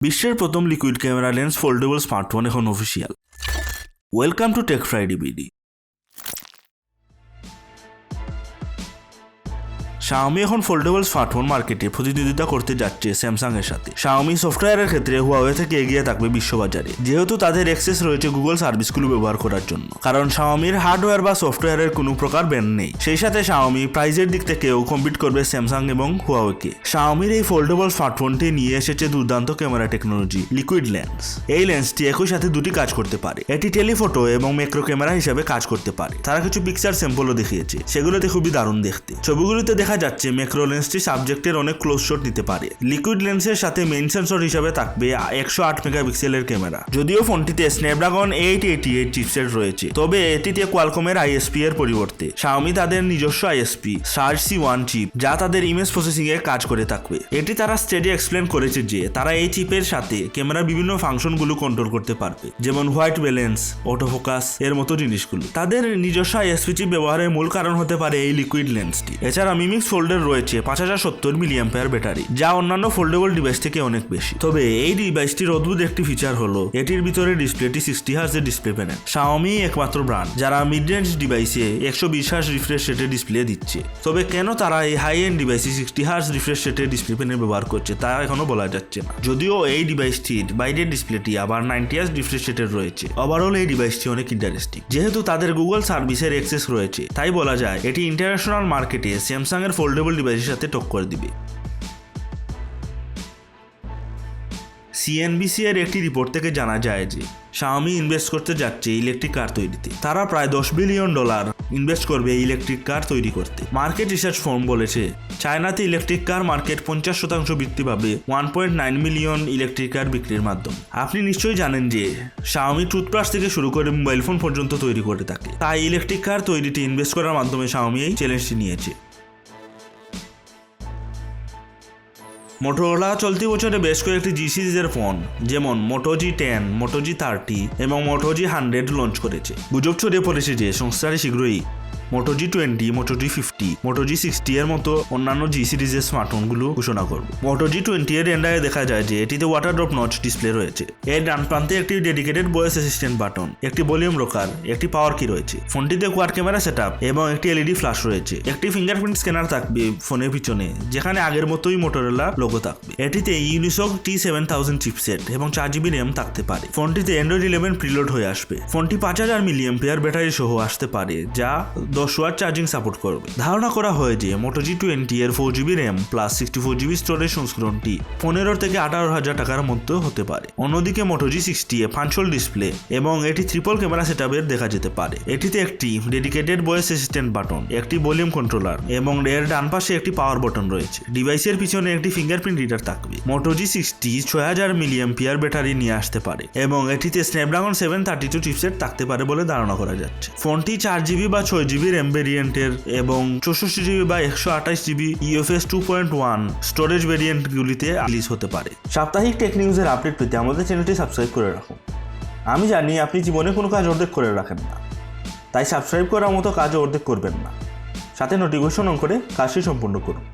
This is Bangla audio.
বিশ্বের প্রথম liquid camera lens foldable smartphone এখন official. Welcome to TechFridayBD। Xiaomi এখন ফোল্ডেবল স্মার্টফোন মার্কেটে প্রতিদ্বন্দ্বিতা করতে যাচ্ছে স্যামসাং এর সাথে। Xiaomi সফটওয়্যারের ক্ষেত্রে হুয়াওয়ে থেকে এগিয়ে থাকবে বিশ্ববাজারে, যেহেতু তাদের অ্যাক্সেস রয়েছে গুগল সার্ভিসগুলো ব্যবহার করার জন্য। কারণ Xiaomiর হার্ডওয়্যার বা সফটওয়্যারের কোনো প্রকার ব্যান্ড নেই। সেই সাথে Xiaomi প্রাইসের দিক থেকেও কম্পিট করবে স্যামসাং এবং হুয়াওয়েকে। Xiaomiর এই ফোল্ডেবল স্মার্টফোনটি নিয়ে এসেছে দুর্দান্ত ক্যামেরা টেকনোলজি লিকুইড লেন্স। এই লেন্সটি একই সাথে দুটি কাজ করতে পারে। এটি টেলিফটো এবং ম্যাক্রো ক্যামেরা হিসেবে কাজ করতে পারে। তারা কিছু পিকচার স্যাম্পলও দেখিয়েছে, সেগুলোতে খুবই দারুণ দেখতে। ছবিগুলোতে দেখা যাচ্ছে ম্যাক্রো লেন্সটি সাবজেক্টের অনেক ক্লোজ শট নিতে পারে। লিকুইড লেন্সের সাথে মেইন সেন্সর হিসেবে থাকবে 108 মেগাপিক্সেলের ক্যামেরা। যদিও ফোনটিতে স্ন্যাপড্রাগন 888 চিপসেট রয়েছে, তবে এটিতে কোয়ালকমের আইএসপি এর পরিবর্তে Xiaomi তাদের নিজস্ব আইএসপি সার্চ C1 চিপ, যা তাদের ইমেজ প্রসেসিং এ কাজ করে থাকবে। এটি তারা স্টেডি এক্সপ্লেন করেছে যে তারা এই চিপের সাথে ক্যামেরার বিভিন্ন ফাংশনগুলো কন্ট্রোল করতে পারবে, যেমন হোয়াইট ব্যালেন্স, অটো ফোকাস এর মতো জিনিসগুলো। তাদের নিজস্ব আইএসপি চিপ ব্যবহারের মূল কারণ হতে পারে এই লিকুইড লেন্সটি। এছাড়া মিমিক্স ফোল্ডের রয়েছে 5070 mAh ব্যাটারি, যা অন্যান্য ফোল্ডেবল ডিভাইস থেকে অনেক বেশি। তবে এই ডিভাইসটির অদ্ভুত একটি ফিচার হলো এটির ভিতরে ডিসপ্লেটি 60 Hz এর ডিসপ্লে প্যানেল। Xiaomi একমাত্র ব্র্যান্ড যারা মিড রেঞ্জ ডিভাইসে 120 Hz রিফ্রেশ রেটের ডিসপ্লে দিচ্ছে। তবে কেন তারা এই হাই এন্ড ডিভাইসে 60 Hz রিফ্রেশ রেটের ডিসপ্লে প্যানেল ব্যবহার করছে তা এখনো বলা যাচ্ছে না। যদিও এই ডিভাইসটির বাইরের ডিসপ্লেটি আবার 90 Hz রিফ্রেশ রেটের রয়েছে। ওভারঅল এই ডিভাইসটি অনেক ইন্টারেস্টিং। যেহেতু তাদের গুগল সার্ভিসের অ্যাক্সেস রয়েছে, তাই বলা যায় এটি ইন্টারন্যাশনাল মার্কেটে স্যামসাং এর ফোল্ডেবল ডিভাইসের সাথে টক্কর দিবে। CNBC এর একটি রিপোর্ট থেকে জানা যায় যে Xiaomi ইনভেস্ট করতে যাচ্ছে ইলেকট্রিক কার তৈরিতে। তারা প্রায় $10 বিলিয়ন ইনভেস্ট করবে ইলেকট্রিক কার তৈরি করতে। মার্কেট রিসার্চ ফার্ম বলেছে চায়নাতে ইলেকট্রিক কার মার্কেট 50% বৃদ্ধি পাবে 1.9 মিলিয়ন ইলেকট্রিক কার বিক্রির মাধ্যমে। আপনি নিশ্চয়ই জানেন যে Xiaomi টুথব্রাশ থেকে শুরু করে মোবাইল ফোন পর্যন্ত তৈরি করে থাকে। তাই ইলেকট্রিক কার তৈরিতে ইনভেস্ট করার মাধ্যমে Xiaomi এই চ্যালেঞ্জটি নিয়েছে। মোটোরোলা চলতি বছরে বেশ কয়েকটি জি সিরিজের ফোন যেমন Moto G10, Moto G30 এবং Moto G100 লঞ্চ করেছে। গুজব ছড়িয়ে পড়েছে যে সংস্থাটি শীঘ্রই Moto G20, Moto G50, Moto G60 এর মতো অন্যান্য জি সিরিজের স্মার্টফোনগুলো ঘোষণা করবে। Moto G20 এর রেন্ডারে দেখা যায় যে এটিতে ওয়াটার ড্রপ নচ ডিসপ্লে রয়েছে। এর ডান প্রান্তে একটি ডেডিকেটেড ভয়েস অ্যাসিস্ট্যান্ট বাটন, একটি ভলিউম রকার, একটি পাওয়ার কি রয়েছে। ফোনটিতে কোয়াড ক্যামেরা সেটআপ এবং একটি এলইডি ফ্ল্যাশ রয়েছে। একটি ফিঙ্গারপ্রিন্ট স্ক্যানার থাকবে ফোনের পিছনে, যেখানে আগের মতোই মোটোরোলা লোগো থাকবে। এটিতে ইউনিসক T7000 চিপসেট এবং 4GB RAM থাকতে পারে। ফোনটিতে Android 11 প্রিলোড হয়ে আসবে। ফোনটি 5000 mAh ব্যাটারি সহ আসতে পারে, যা 10 ওয়াট চার্জিং সাপোর্ট করবে। ধারণা করা হয় যে Moto G20 এর 4GB RAM plus 64GB storage সংস্করণটি 15 থেকে 18,000 টাকার মধ্যে হতে পারে। অন্যদিকে Moto G60 এ পাঞ্চল ডিসপ্লে এবং এটি ট্রিপল ক্যামেরা সেটআপের দেখা যেতে পারে। এটিতে একটি ডেডিকেটেড ভয়েস অ্যাসিস্ট্যান্ট বাটন, একটি ভলিউম কন্ট্রোলার এবং এর ডান পাশে একটি পাওয়ার বাটন রয়েছে। ডিভাইসের পিছনে একটি ফিঙ্গারপ্রিন্ট রিডার থাকবে। Moto G60 6000 mAh ব্যাটারি নিয়ে আসতে পারে এবং এটিতে স্ন্যাপড্রাগন 732 চিপসেট থাকতে পারে বলে ধারণা করা যাচ্ছে। ফোনটি 4GB বা 6GB RAM ভেরিয়েন্টের এবং 64GB বা 128GB UFS 2.1 স্টোরেজ ভেরিয়েন্টগুলিতে রিলিজ হতে পারে। সাপ্তাহিক টেক নিউজের আপডেট পেতে আমাদের চ্যানেলটি সাবস্ক্রাইব করে রাখুন। আমি জানি আপনি জীবনে কোনো কাজ অর্ধেক করে রাখেন না, তাই সাবস্ক্রাইব করার মতো কাজও অর্ধেক করবেন না। সাথে নোটিফিকেশন অন করে কাজটি সম্পূর্ণ করুন।